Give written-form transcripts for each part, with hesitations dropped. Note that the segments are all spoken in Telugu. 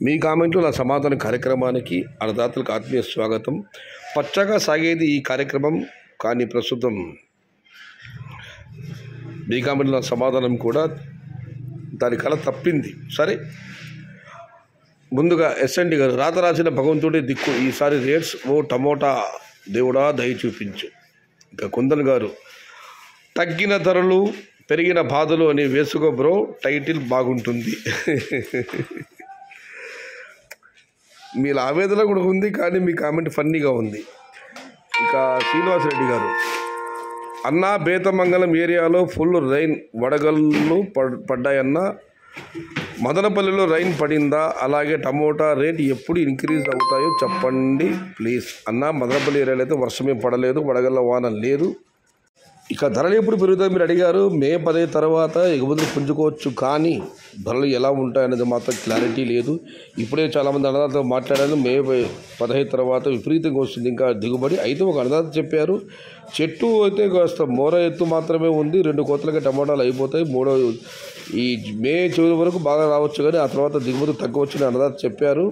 మీ కామెంట్లో నా సమాధాన కార్యక్రమానికి అన్నదాతలకు ఆత్మీయ స్వాగతం. పచ్చగా సాగేది ఈ కార్యక్రమం, కానీ ప్రస్తుతం మీ కామెంట్లో నా సమాధానం కూడా దాని కళ తప్పింది. సరే, ముందుగా ఎస్ఎన్డి గారు, రాత రాసిన భగవంతుడి దిక్కు, ఈసారి రేట్స్ ఓ టమోటా దేవుడా దయ చూపించు. ఇంకా కుందన్ గారు, తగ్గిన ధరలు పెరిగిన బాధలు అని వేసుకో బ్రో, టైటిల్ బాగుంటుంది. మీ ఆవేదన కూడా ఉంది, కానీ మీ కామెంట్ ఫన్నీగా ఉంది. ఇక శ్రీనివాసరెడ్డి గారు, అన్నా బేతమంగళం ఏరియాలో ఫుల్ రైన్, వడగళ్ళు పడ్డాయన్న. మదనపల్లిలో రైన్ పడిందా? అలాగే టమోటా రేట్ ఎప్పుడు ఇంక్రీజ్ అవుతాయో చెప్పండి ప్లీజ్. అన్న, మదనపల్లి ఏరియాలో అయితే వర్షమే పడలేదు, వడగళ్ళ వాన లేదు. ఇక ధరలు ఎప్పుడు పెరుగుతాయి మీరు అడిగారు. మే 10 తర్వాత ఎగుమతులు పుంజుకోవచ్చు, కానీ ధరలు ఎలా ఉంటాయనేది మాత్రం క్లారిటీ లేదు. ఇప్పుడే చాలామంది అన్నదాతతో మాట్లాడాను, మే 15 తర్వాత విపరీతంగా వస్తుంది ఇంకా దిగుబడి. అయితే ఒక అన్నదాత చెప్పారు, చెట్టు అయితే కాస్త మోర ఎత్తు మాత్రమే ఉంది, 2 కోతలకి టమాటాలు అయిపోతాయి, ఈ మే చివరి వరకు బాగా రావచ్చు, కానీ ఆ తర్వాత దిగుబడి తగ్గవచ్చని అన్నదాత చెప్పారు.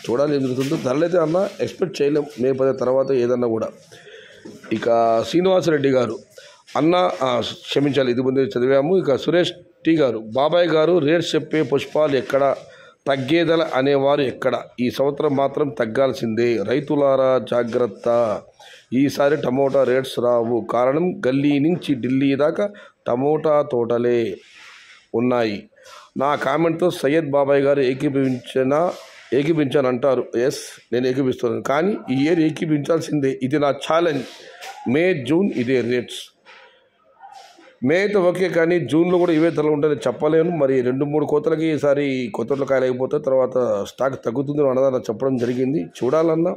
చూడాలి ఏం జరుగుతుందో. ధరలు అయితే అన్న ఎక్స్పెక్ట్ చేయలేం మే 10 తర్వాత ఏదన్నా కూడా. ఇక శ్రీనివాసరెడ్డి గారు, అన్న క్షమించాలి, ఇది ముందు చదివాము. ఇక సురేష్ టీ గారు, బాబాయ్ గారు, రేట్స్ చెప్పే పుష్పాలు ఎక్కడ, తగ్గేదల అనేవారు ఎక్కడ? ఈ సంవత్సరం మాత్రం తగ్గాల్సిందే, రైతులారా జాగ్రత్త. ఈసారి టమోటా రేట్స్ రావు. కారణం, గల్లీ నుంచి ఢిల్లీ దాకా టమోటా తోటలే ఉన్నాయి. నా కామెంట్తో సయ్యద్ బాబాయ్ గారు ఏకీపించాను అంటారు. ఎస్, నేను ఏకీపిస్తున్నాను, కానీ ఈ ఇయర్ ఏకీపించాల్సిందే, ఇది నా ఛాలెంజ్. మే జూన్ ఇదే రేట్స్. మే అయితే ఓకే, కానీ జూన్లో కూడా ఇవే ధరలు ఉంటాయని చెప్పలేను. మరి 2-3 కోతలకి ఈసారి కొత్త కాయలు అయిపోతాయి, తర్వాత స్టాక్ తగ్గుతుంది అన్నదాన్ని చెప్పడం జరిగింది. చూడాలన్నా,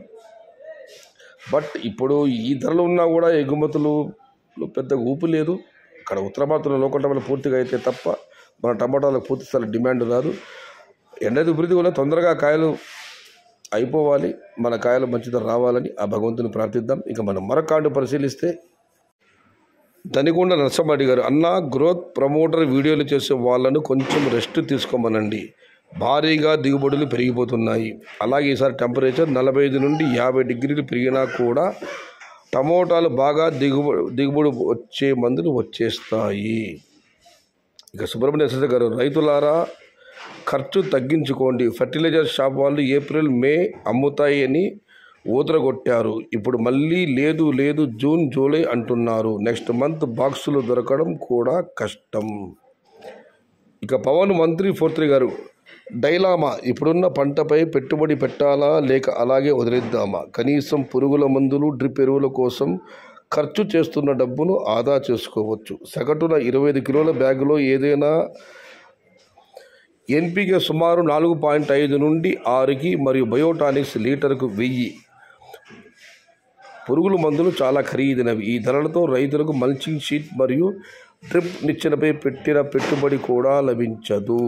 బట్ ఇప్పుడు ఈ ధరలు ఉన్నా కూడా ఎగుమతులు పెద్ద ఊపు లేదు. ఇక్కడ ఉత్తర భారతంలో లోకల్ టమాటాలు పూర్తిగా అయితే తప్ప మన టమాటాలకు పూర్తి స్థాయి డిమాండ్ రాదు. ఎండది విపరీతంగా కూడా తొందరగా కాయలు అయిపోవాలి, మన కాయలు మంచి ధర రావాలని ఆ భగవంతుని ప్రార్థిద్దాం. ఇక మనం మరొక కార్డు పరిశీలిస్తే, దనికొండ నరసమ్మ గారు, అన్న గ్రోత్ ప్రమోటర్ వీడియోలు చేసే వాళ్ళను కొంచెం రెస్ట్ తీసుకోమనండి, భారీగా దిగుబడులు పెరిగిపోతున్నాయి. అలాగే ఈసారి టెంపరేచర్ 45 నుండి 50 డిగ్రీలు పెరిగినా కూడా టమోటాలు బాగా దిగుబడి వచ్చే మందులు వచ్చేస్తాయి. ఇక సుబ్రహ్మణ్య గారు, రైతులారా ఖర్చు తగ్గించుకోండి, ఫర్టిలైజర్ షాప్ వాళ్ళు ఏప్రిల్ మే అమ్ముతాయి అని ఊదరగొట్టారు, ఇప్పుడు మళ్ళీ లేదు జూన్ జూలై అంటున్నారు. నెక్స్ట్ మంత్ బాక్సులు దొరకడం కూడా కష్టం. ఇక పవన్ మంత్రి 43 గారు, డైలామా, ఇప్పుడున్న పంటపై పెట్టుబడి పెట్టాలా లేక అలాగే వదిలేద్దామా? కనీసం పురుగుల మందులు, డ్రిప్ ఎరువుల కోసం ఖర్చు చేస్తున్న డబ్బును ఆదా చేసుకోవచ్చు. సగటున 25 కిలోల బ్యాగులో ఏదైనా ఎన్పికే సుమారు 4.5 నుండి 6కి, మరియు బయోటానిక్స్ లీటర్కు 1000. పురుగుల మందులు చాలా ఖరీదైనవి. ఈ ధరలతో రైతులకు మల్చింగ్ షీట్ మరియు డ్రిప్ నిచ్చెనపై పెట్టిన పెట్టుబడి కూడా లభించదు.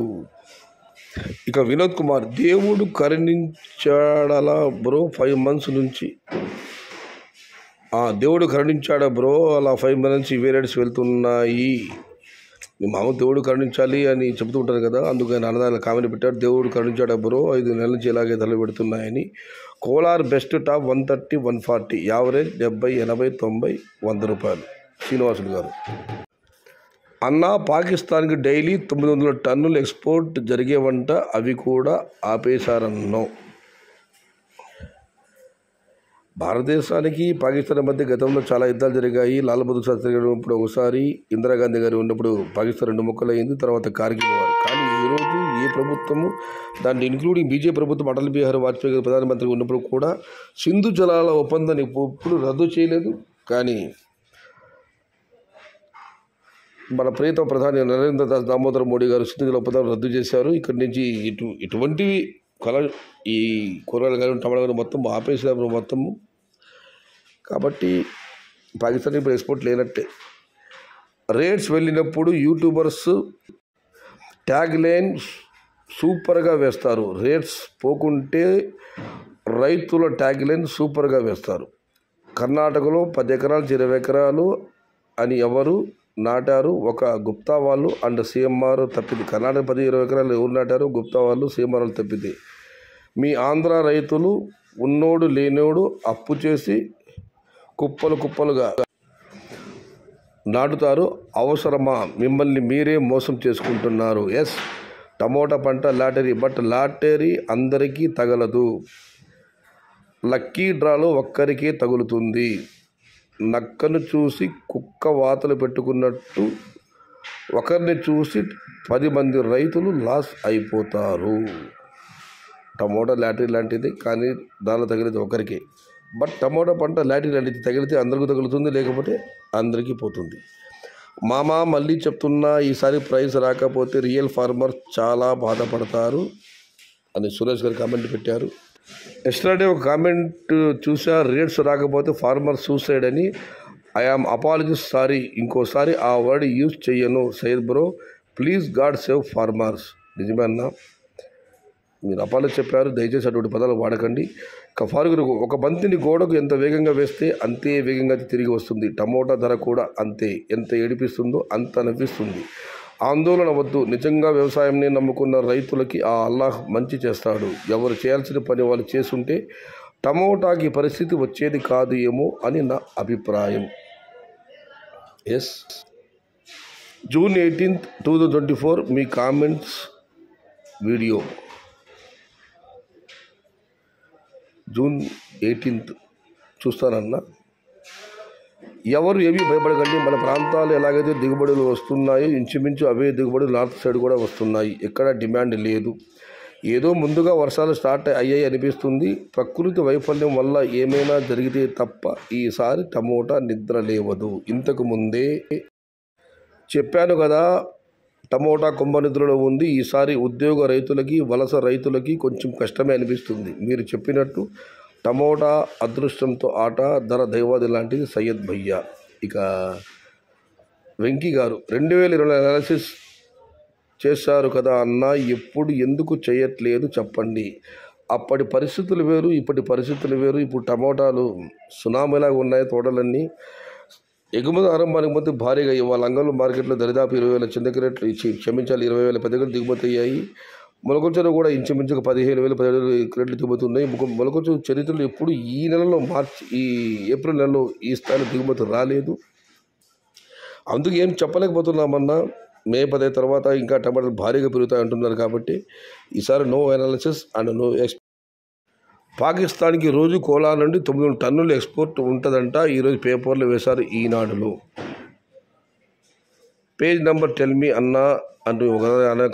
ఇక వినోద్ కుమార్, దేవుడు కరుణించాడలా బ్రో, 5 months నుంచి దేవుడు కరుణించాడా బ్రో, అలా 5 months నుంచి ఇవే రేట్స్ వెళ్తున్నాయి. మామూలు దేవుడు కరుణించాలి అని చెబుతూ ఉంటారు కదా, అందుకు ఆయన అన్నదాన్ని కామెంట్ పెట్టాడు, దేవుడు కరుణించాడా బ్రో, 5 నెలల నుంచి ఇలాగే ధరలు పెడుతున్నాయని. కోలార్ బెస్ట్ టాప్ 130, 140, యావరేజ్ 70, 80, 90, 100 రూపాయలు. శ్రీనివాసులు గారు, అన్న పాకిస్తాన్కి డైలీ 900 టన్నులు ఎక్స్పోర్ట్ జరిగేవంట, అవి కూడా ఆపేశారన్నో. భారతదేశానికి పాకిస్తాన్ మధ్య గతంలో చాలా యుద్ధాలు జరిగాయి. లాల్ బహదూర్ శాస్త్రి గారు ఉన్నప్పుడు ఒకసారి, ఇందిరాగాంధీ గారు ఉన్నప్పుడు పాకిస్తాన్ 2 ముక్కలైంది, తర్వాత కార్గిల్ వారు. కానీ ఈరోజు ఏ ప్రభుత్వము, దాన్ని ఇంక్లూడింగ్ బీజేపీ ప్రభుత్వం, అటల్ బిహారీ వాజ్పేయి గారు ప్రధానమంత్రిగా ఉన్నప్పుడు కూడా సింధు జలాల ఒప్పందాన్ని ఎప్పుడు రద్దు చేయలేదు. కానీ మన ప్రియతమ ప్రధాని నరేంద్ర దాస్ దామోదర్ మోడీ గారు సింధు జల ఒప్పందాన్ని రద్దు చేశారు. ఇక్కడి నుంచి ఇటువంటివి ఈ కూరగాయలు కానీ టమాటా కానీ మొత్తం ఆపేసారు మొత్తము. కాబట్టి పాకిస్తాన్ ఇప్పుడు ఎక్స్పోర్ట్ లేనట్టే. రేట్స్ వెళ్ళినప్పుడు యూట్యూబర్స్ ట్యాగ్ లైన్ సూపర్గా వేస్తారు, రేట్స్ పోకుంటే రైతుల ట్యాగ్ లైన్ సూపర్గా వేస్తారు. కర్ణాటకలో 10 ఎకరాలు 20 ఎకరాలు అని ఎవరు నాటారు? ఒక గుప్తా వాళ్ళు అండ్ సీఎంఆర్ తప్పింది. కర్ణాటక 10-20 ఎకరాలు ఎవరు నాటారు? గుప్తా వాళ్ళు, సీఎంఆర్ వాళ్ళు తప్పింది. మీ ఆంధ్ర రైతులు ఉన్నోడు లేనోడు అప్పు చేసి కుప్పలు కుప్పలుగా నాటుతారు. అవసరమా? మిమ్మల్ని మీరే మోసం చేసుకుంటున్నారు. ఎస్, టమోటా పంట లాటరీ, బట్ లాటరీ అందరికీ తగలదు. లక్కీ డ్రాలో ఒక్కరికే తగులుతుంది. నక్కను చూసి కుక్క వాతలు పెట్టుకున్నట్టు ఒకరిని చూసి 10 మంది రైతులు లాస్ అయిపోతారు. టమోటా లాటరీ లాంటిది, కానీ దానిలో తగిలితే ఒకరికి. బట్ టమోటా పంట లాటరీ లాంటిది, తగిలితే అందరికీ తగులుతుంది, లేకపోతే అందరికీ పోతుంది. మామ మళ్ళీ చెప్తున్నా, ఈసారి ప్రైస్ రాకపోతే రియల్ ఫార్మర్ చాలా బాధపడతారు అని సురేష్ గారు కామెంట్ పెట్టారు. ఎస్టర్డే ఒక కామెంట్ చూసా, రేట్స్ రాకపోతే ఫార్మర్ సూసైడ్ అని. ఐఆమ్ అపాలజీస్, సారీ, ఇంకోసారి ఆ వర్డ్ యూజ్ చెయ్యను. Syed bro, please God save farmers. నిజమే అన్నా, మీరు అపాలజీ చెప్పారు, దయచేసి అటువంటి పదాలు వాడకండి. ఫారూక్, ఒక బంతిని గోడకు ఎంత వేగంగా వేస్తే అంతే వేగంగా తిరిగి వస్తుంది. టమోటా ధర కూడా అంతే, ఎంత ఏడిపిస్తుందో అంత నవ్విస్తుంది. ఆందోళన వద్దు. నిజంగా వ్యవసాయంని నమ్ముకున్న రైతులకి ఆ అల్లాహ్ మంచి చేస్తాడు. ఎవరు చేయాల్సిన పని వాళ్ళు చేసుంటే టమోటాకి పరిస్థితి వచ్చేది కాదు ఏమో అని నా అభిప్రాయం. ఎస్, June 18th, 2024 మీ కామెంట్స్ వీడియో. June 18th చూస్తానన్నా. ఎవరు ఏమీ భయపడకండి. మన ప్రాంతాలు ఎలాగైతే దిగుబడులు వస్తున్నాయో ఇంచుమించు అవే దిగుబడులు నార్త్ సైడ్ కూడా వస్తున్నాయి. ఎక్కడ డిమాండ్ లేదు. ఏదో ముందుగా వర్షాలు స్టార్ట్ అయ్యాయి అనిపిస్తుంది. ప్రకృతి వైఫల్యం వల్ల ఏమైనా జరిగితే తప్ప ఈసారి టమోటా నిద్ర లేవదు. ఇంతకు ముందే చెప్పాను కదా, టమోటా కుంభనిద్రలో ఉంది. ఈసారి ఉద్యోగ రైతులకి, వలస రైతులకి కొంచెం కష్టమే అనిపిస్తుంది. మీరు చెప్పినట్టు టమోటా అదృష్టంతో ఆట, ధర దైవాది లాంటిది. సయ్యద్ భయ్యా. ఇక వెంకీ గారు, 2020 అనాలిసిస్ చేశారు కదా అన్న, ఎప్పుడు ఎందుకు చేయట్లేదు చెప్పండి. అప్పటి పరిస్థితులు వేరు, ఇప్పటి పరిస్థితులు వేరు. ఇప్పుడు టమోటాలు సునామీలాగా ఉన్నాయి. తోటలన్నీ ఎగుమతి ఆరంభానికి ముందు భారీగా ఇవాళ అంగళ్ళు మార్కెట్లో దరిదాపు 20,000 చిన్న క్రేట్లు క్షమించాలి 20,000 పెద్ద క్రేట్లు దిగుమతి అయ్యాయి. మొలకొంచెలు కూడా ఇంచుమించుగా 15,000 17,000 క్రేట్లు దిగుమతి ఉన్నాయి. మొలకొంచె చరిత్రలో ఎప్పుడు ఈ నెలలో ఈ ఏప్రిల్ నెలలో ఈ స్థాయిలో దిగుమతి రాలేదు. అందుకు ఏం చెప్పలేకపోతున్నామన్నా. మే 10 తర్వాత ఇంకా టమాటాలు భారీగా పెరుగుతాయి అంటున్నారు. కాబట్టి ఈసారి నో అనాలిసిస్ అండ్ నో పాకిస్తాన్కి రోజు కోలార్ నుండి 9 టన్నులు ఎక్స్పోర్ట్ ఉంటుందంట. ఈరోజు పేపర్లు వేశారు ఈనాడులో. పేజ్ నెంబర్ టెల్ మీ అన్న అంటూ ఒక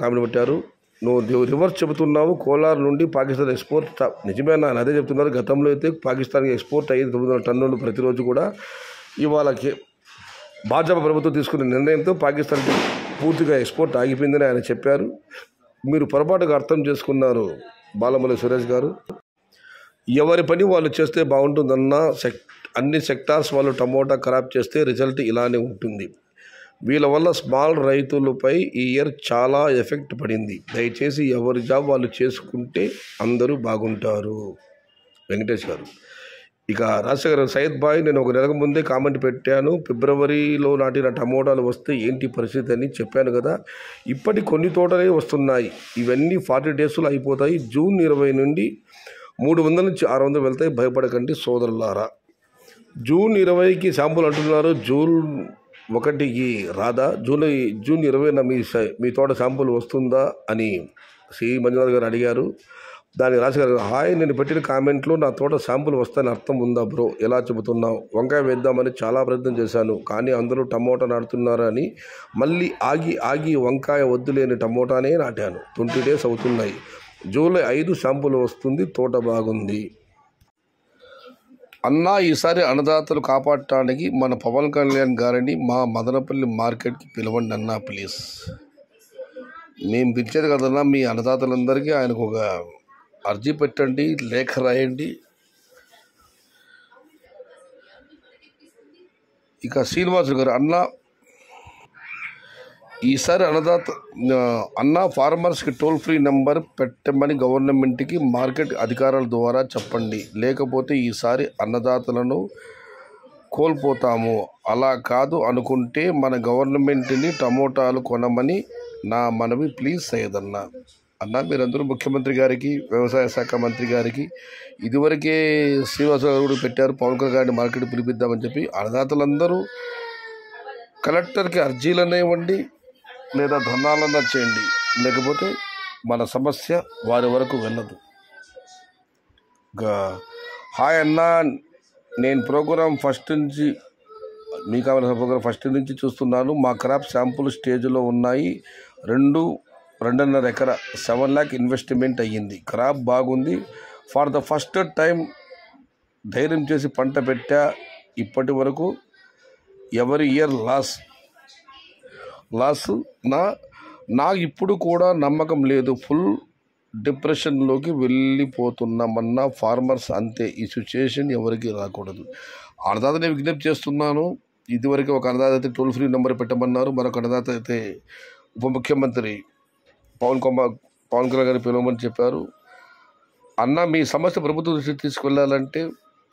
కామెంట్ పెట్టారు. నువ్వు రివర్స్ చెబుతున్నావు. కోలార్ నుండి పాకిస్తాన్ ఎక్స్పోర్ట్ నిజమే అన్న, అదే చెప్తున్నారు. గతంలో అయితే పాకిస్తాన్కి ఎక్స్పోర్ట్ అయ్యేది 900 టన్నులు ప్రతిరోజు కూడా. ఇవాళకి భాజపా ప్రభుత్వం తీసుకున్న నిర్ణయంతో పాకిస్తాన్కి పూర్తిగా ఎక్స్పోర్ట్ ఆగిపోయిందని ఆయన చెప్పారు. మీరు పొరపాటుగా అర్థం చేసుకున్నారు బాలమల్లి సురేష్ గారు. ఎవరి పని వాళ్ళు చేస్తే బాగుంటుందన్న. అన్ని సెక్టార్స్ వాళ్ళు టమోటా ఖరాబ్ చేస్తే రిజల్ట్ ఇలానే ఉంటుంది. వీళ్ళ వల్ల స్మాల్ రైతులపై ఈ ఇయర్ చాలా ఎఫెక్ట్ పడింది. దయచేసి ఎవరి జాబ్ వాళ్ళు చేసుకుంటే అందరూ బాగుంటారు. వెంకటేష్ గారు. ఇక రాజశేఖర్ సయ్యద్ బాయ్, నేను ఒక నెలకు ముందే కామెంట్ పెట్టాను. ఫిబ్రవరిలో నాటిన టమోటాలు వస్తే ఏంటి పరిస్థితి అని చెప్పాను కదా. ఇప్పటి కొన్ని తోటలే వస్తున్నాయి. ఇవన్నీ 40 డేస్లో అయిపోతాయి. June 20 నుండి 300 నుంచి 600 వెళ్తాయి. భయపడకండి సోదరులారా. June 20కి శాంపుల్ అంటున్నారు. June 1కి రాదా? June 20న మీ తోట శాంపుల్ వస్తుందా అని సి మంజునాథ్ గారు అడిగారు. దానికి రాజశేఖర్ గారు, హాయ్, నేను పెట్టిన కామెంట్లో నా తోట శాంపుల్ వస్తాయని అర్థం ఉందా బ్రో? ఎలా చెబుతున్నావు? వంకాయ వేద్దామని చాలా ప్రయత్నం చేశాను, కానీ అందరూ టమోటా నాటుతున్నారు అని మళ్ళీ ఆగి వంకాయ వద్దులేని టమోటానే నాటాను. 20 డేస్ అవుతున్నాయి. July 5 శాంపుల్ వస్తుంది. తోట బాగుంది అన్నా. ఈసారి అన్నదాతలు కాపాడటానికి మన పవన్ కళ్యాణ్ గారిని మా మదనపల్లి మార్కెట్కి పిలవండి అన్నా ప్లీజ్. మేము పిలిచేది కదన్నా, మీ అన్నదాతలందరికీ ఆయనకు ఒక అర్జీ పెట్టండి, లేఖ రాయండి. ఇక శ్రీనివాసు గారు, ఈసారి అన్న ఫార్మర్స్కి టోల్ ఫ్రీ నెంబర్ పెట్టమని గవర్నమెంట్కి మార్కెట్ అధికారుల ద్వారా చెప్పండి. లేకపోతే ఈసారి అన్నదాతలను కోల్పోతాము. అలా కాదు అనుకుంటే మన గవర్నమెంట్ని టమోటాలు కొనమని నా మనవి ప్లీజ్ సయ్యదన్న. అన్న మీరందరూ ముఖ్యమంత్రి గారికి, వ్యవసాయ శాఖ మంత్రి గారికి ఇదివరకే శ్రీనివాసరావు గారు పెట్టారు, పవన్ కళ్యాణ్ గారిని మార్కెట్ పిలిపిద్దామని చెప్పి. అన్నదాతలందరూ కలెక్టర్కి అర్జీలనే ఇవ్వండి, లేదా ధర్నాలన్నా చేయండి, లేకపోతే మన సమస్య వారి వరకు వెళ్ళదు. హాయ్ అన్న, నేను ప్రోగ్రాం ఫస్ట్ నుంచి మీకు కావాల్సిన ప్రోగ్రాం ఫస్ట్ నుంచి చూస్తున్నాను. మా క్రాప్ శాంపుల్ స్టేజ్లో ఉన్నాయి. 2.5 ఎకరా 7 lakh ఇన్వెస్ట్మెంట్ అయ్యింది. క్రాప్ బాగుంది. ఫర్ ద ఫస్ట్ టైం ధైర్యం చేసి పంట పెట్టా. ఇప్పటి వరకు ఎవరి ఇయర్ లాస్ నాకు ఇప్పుడు కూడా నమ్మకం లేదు. ఫుల్ డిప్రెషన్లోకి వెళ్ళిపోతున్నామన్న ఫార్మర్స్ అంతే. ఈ సిచ్యుయేషన్ ఎవరికి రాకూడదు. అన్నదాతని విజ్ఞప్తి చేస్తున్నాను. ఇదివరకు ఒక అన్నదాత అయితే టోల్ ఫ్రీ నెంబర్ పెట్టమన్నారు. మరొక అన్నదాత అయితే ఉప ముఖ్యమంత్రి పవన్ కళ్యాణ్ గారిని పిలవమని చెప్పారు. అన్న మీ సమస్య ప్రభుత్వ దృష్టికి తీసుకెళ్లాలంటే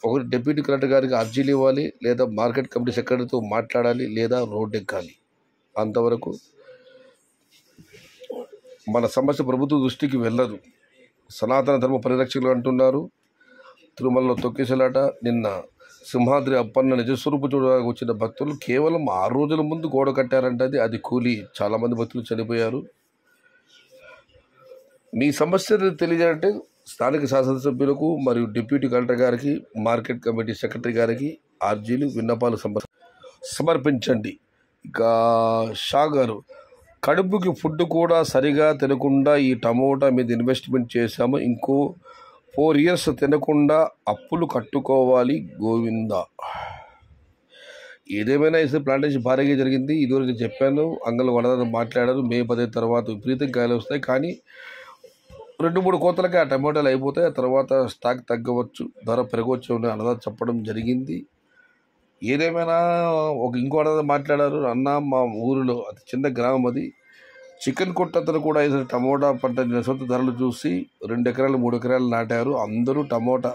ఒకటి డిప్యూటీ కలెక్టర్ గారికి అర్జీలు ఇవ్వాలి, లేదా మార్కెట్ కమిటీ సెక్రటరీతో మాట్లాడాలి, లేదా రోడ్డు ఎక్కాలి. అంతవరకు మన సమస్య ప్రభుత్వ దృష్టికి వెళ్ళదు. సనాతన ధర్మ పరిరక్షకులు అంటున్నారు. తిరుమలలో తొక్కేసలాట. నిన్న సింహాద్రి అప్పన్న నిజస్వరూపు చూడడానికి వచ్చిన భక్తులు కేవలం 6 రోజుల ముందు గోడ కట్టారంటే అది కూలి. చాలామంది భక్తులు చనిపోయారు. మీ సమస్యను తెలియజేయాలంటే స్థానిక శాసనసభ్యులకు మరియు డిప్యూటీ కలెక్టర్ గారికి, మార్కెట్ కమిటీ సెక్రటరీ గారికి అర్జీలు, విన్నపాలు సమర్పించండి. ఇక షా గారు, కడుపుకి ఫుడ్ కూడా సరిగా తినకుండా ఈ టమోటా మీద ఇన్వెస్ట్మెంట్ చేశాము. ఇంకో 4 years తినకుండా అప్పులు కట్టుకోవాలి గోవిందా. ఏదేమైనా ఇస్తే ప్లాంటేషన్ భారీగా జరిగింది. ఇదివరకు నేను చెప్పాను, అంగళ్ళు వడదని మాట్లాడారు. మే 10 తర్వాత విపరీతం కాయలు వస్తాయి. కానీ 2-3 కోతలకి ఆ టమోటాలు అయిపోతాయి. ఆ తర్వాత స్టాక్ తగ్గవచ్చు, ధర పెరగవచ్చు అని అన్నదాత చెప్పడం జరిగింది. ఏదేమైనా ఇంకో అన్నదాత మాట్లాడారు. అన్న మా ఊరిలో అతి చిన్న గ్రామం అది, చికెన్ కొట్టతను కూడా వేసిన టమోటా పంట సొంత ధరలు చూసి 2 ఎకరాలు 3 ఎకరాలు నాటారు. అందరూ టమోటా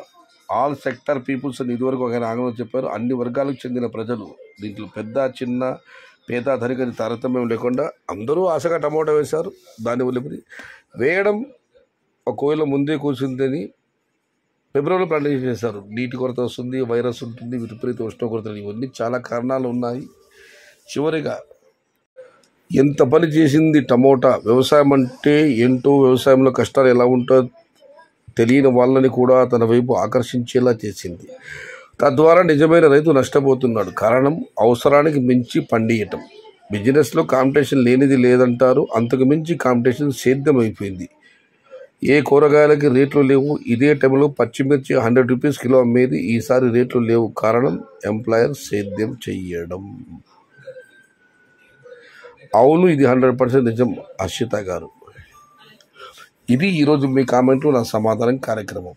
ఆల్ సెక్టర్ పీపుల్స్ అని ఇదివరకు ఒక ఆంగ్లంలో చెప్పారు. అన్ని వర్గాలకు చెందిన ప్రజలు, దీంట్లో పెద్ద చిన్న పేద ధనికని తారతమ్యం లేకుండా అందరూ ఆశగా టమోటా వేశారు. దానివల్ల వేయడం ఒక కోయిలో ముందే కూర్చుందని ఫిబ్రవరిలో ప్లాంటేషన్ చేశారు. నీటి కొరత వస్తుంది, వైరస్ ఉంటుంది, విపరీత ఉష్ణోగ్రత, ఇవన్నీ చాలా కారణాలు ఉన్నాయి. చివరిగా ఎంత పని చేసింది టమోటా. వ్యవసాయం అంటే ఏంటో, వ్యవసాయంలో కష్టాలు ఎలా ఉంటుందో తెలియని వాళ్ళని కూడా తన వైపు ఆకర్షించేలా చేసింది. తద్వారా నిజమైన రైతు నష్టపోతున్నాడు. కారణం అవసరానికి మించి పండియటం. బిజినెస్లో కాంపిటీషన్ లేనిది లేదంటారు. అంతకు మించి కాంపిటీషన్ సేద్యం అయిపోయింది. ఏ కూరగాయలకి రేట్లు లేవు. ఇదే టైంలో పచ్చిమిర్చి 100 rupees కిలో అమ్మేది. ఈసారి రేట్లు లేవు. కారణం ఎంప్లాయర్ సేద్యం చెయ్యడం. అవును, ఇది 100% నిజం హర్షిత గారు. ఇది ఈరోజు మీ కామెంట్లు, నా సమాధానం కార్యక్రమం.